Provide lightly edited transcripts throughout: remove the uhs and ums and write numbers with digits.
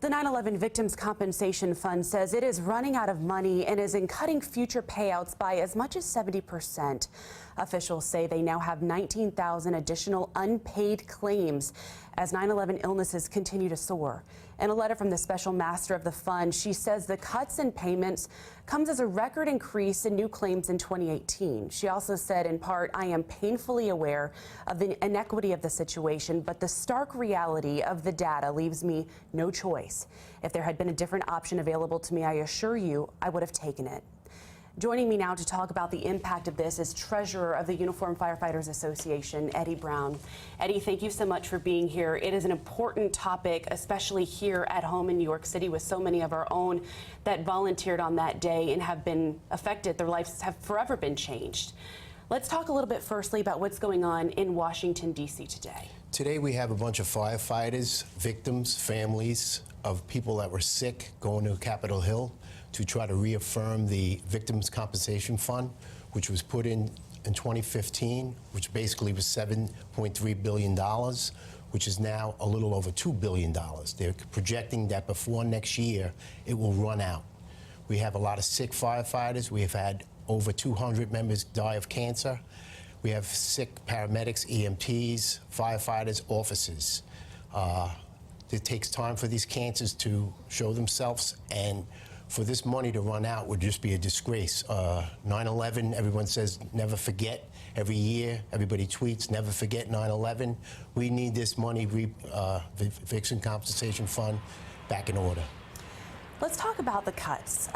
The 9/11 Victims Compensation Fund says it is running out of money and is in cutting future payouts by as much as 70%. Officials say they now have 19,000 additional unpaid claims as 9/11 illnesses continue to soar. In a letter from the special master of the fund, she says the cuts in payments comes as a record increase in new claims in 2018. She also said, in part, "I am painfully aware of the inequity of the situation, but the stark reality of the data leaves me no choice. If there had been a different option available to me, I assure you I would have taken it." Joining me now to talk about the impact of this is Treasurer of the Uniformed Firefighters Association, Eddie Brown. Eddie, thank you so much for being here. It is an important topic, especially here at home in New York City, with so many of our own that volunteered on that day and have been affected. Their lives have forever been changed. Let's talk a little bit firstly about what's going on in Washington, D.C. today. Today we have a bunch of firefighters, victims, families of people that were sick going to Capitol Hill to try to reaffirm the Victims Compensation Fund, which was put in 2015, which basically was $7.3 billion, which is now a little over $2 billion. They're projecting that before next year, it will run out. We have a lot of sick firefighters. We have had over 200 members die of cancer. We have sick paramedics, EMTs, firefighters, officers. It takes time for these cancers to show themselves, and for this money to run out would just be a disgrace. 9/11, everyone says never forget. Every year, everybody tweets, never forget 9/11. We need this money, Victims Compensation Fund, back in order. Let's talk about the cuts.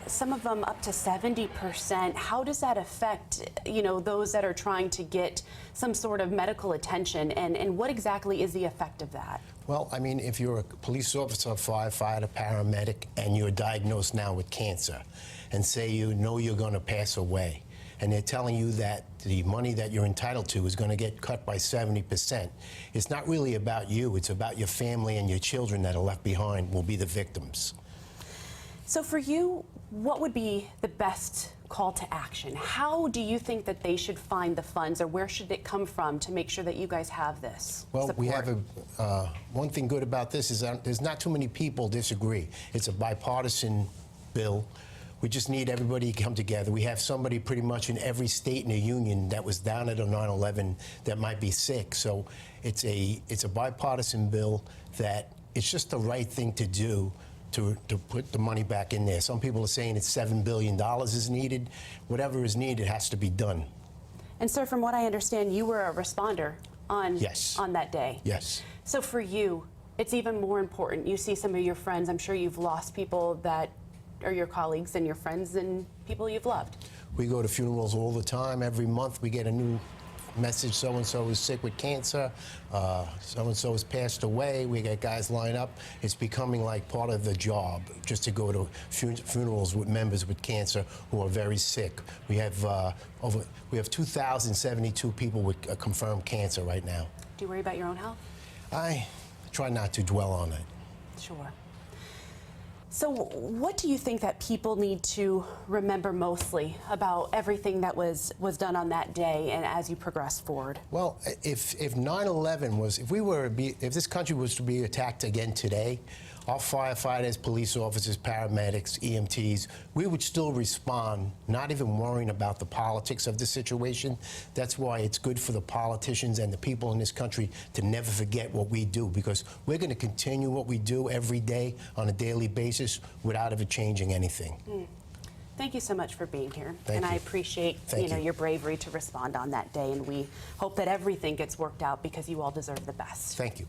Some of them up to 70%. How does that affect, those that are trying to get some sort of medical attention, and what exactly is the effect of that? Well, I mean, if you're a police officer, firefighter, paramedic, and you're diagnosed now with cancer, and say you know you're going to pass away, and they're telling you that the money that you're entitled to is going to get cut by 70%, it's not really about you. It's about your family and your children that are left behind will be the victims. So for you, what would be the best call to action? How do you think that they should find the funds, or where should it come from to make sure that you guys have this Well, support? we have one thing good about this is that there's not too many people disagree. It's a bipartisan bill. We just need everybody to come together. We have somebody pretty much in every state in the union that was down at a 9/11 that might be sick. So it's a bipartisan bill that it's just the right thing to do to put the money back in there. Some people are saying it's $7 billion is needed. Whatever is needed has to be done. And sir, from what I understand, you were a responder on that day. Yes. So for you, it's even more important. You see some of your friends, I'm sure you've lost people that are your colleagues and your friends and people you've loved. We go to funerals all the time. Every month we get a new message, so-and-so is sick with cancer, so-and-so has passed away. We get guys line up. It's becoming like part of the job just to go to funerals with members with cancer who are very sick. We have 2,072 people with confirmed cancer right now. Do you worry about your own health? I try not to dwell on it. Sure. So what do you think that people need to remember mostly about everything that was done on that day and as you progress forward? Well, if 9/11 was, if this country was to be attacked again today, our firefighters, police officers, paramedics, EMTs, we would still respond, not even worrying about the politics of the situation. That's why it's good for the politicians and the people in this country to never forget what we do, because we're going to continue what we do every day on a daily basis without ever changing anything. Thank you so much for being here. Thank you. I appreciate your bravery to respond on that day, and we hope that everything gets worked out because you all deserve the best. Thank you.